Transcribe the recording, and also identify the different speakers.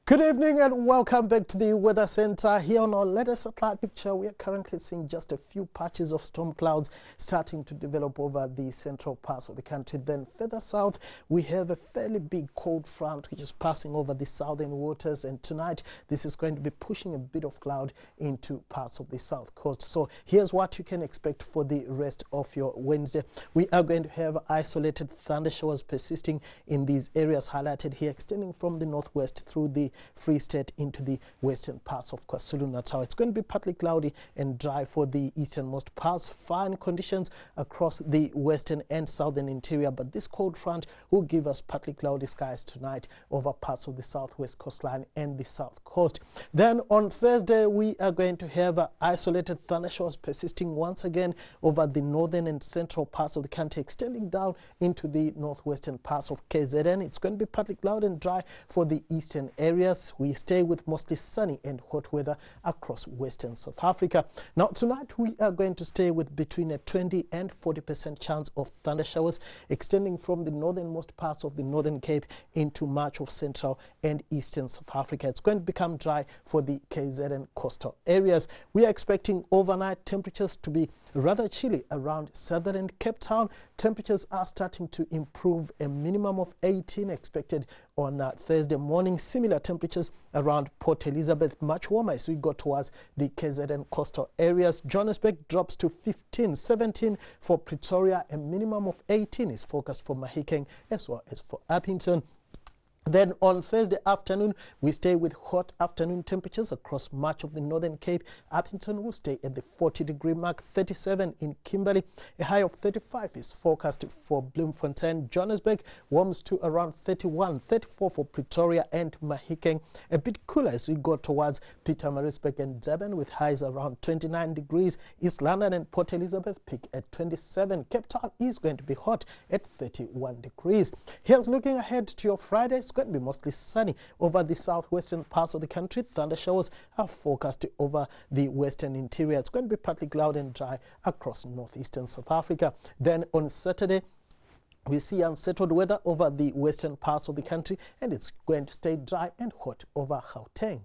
Speaker 1: Good evening and welcome back to the Weather Center. Here on our latest satellite picture, we are currently seeing just a few patches of storm clouds starting to develop over the central parts of the country. Then further south, we have a fairly big cold front which is passing over the southern waters, and tonight this is going to be pushing a bit of cloud into parts of the south coast. So here's what you can expect for the rest of your Wednesday. We are going to have isolated thunder showers persisting in these areas highlighted here, extending from the northwest through the Free State into the western parts of KwaZulu-Natal. It's going to be partly cloudy and dry for the easternmost parts. Fine conditions across the western and southern interior, but this cold front will give us partly cloudy skies tonight over parts of the southwest coastline and the south coast. Then on Thursday, we are going to have isolated thundershowers persisting once again over the northern and central parts of the country, extending down into the northwestern parts of KZN. It's going to be partly cloudy and dry for the eastern area. We stay with mostly sunny and hot weather across western South Africa. Now tonight we are going to stay with between a 20 and 40% chance of thunder showers extending from the northernmost parts of the Northern Cape into much of central and eastern South Africa. It's going to become dry for the KZN coastal areas. We are expecting overnight temperatures to be rather chilly around southern Cape Town. Temperatures are starting to improve, a minimum of 18 expected on Thursday morning. Similar temperatures around Port Elizabeth, much warmer as we go towards the KZN coastal areas. Johannesburg drops to 15, 17 for Pretoria. A minimum of 18 is forecast for Mahikeng as well as for Appington. Then on Thursday afternoon, we stay with hot afternoon temperatures across much of the Northern Cape. Appington will stay at the 40-degree mark, 37 in Kimberley. A high of 35 is forecast for Bloemfontein. Johannesburg warms to around 31, 34 for Pretoria and Mahikeng. A bit cooler as we go towards Pietermaritzburg and Durban with highs around 29 degrees. East London and Port Elizabeth peak at 27. Cape Town is going to be hot at 31 degrees. Here's looking ahead to your Friday. It's going to be mostly sunny over the southwestern parts of the country. Thunder showers are forecast over the western interior. It's going to be partly cloudy and dry across northeastern South Africa. Then on Saturday, we see unsettled weather over the western parts of the country, and it's going to stay dry and hot over Gauteng.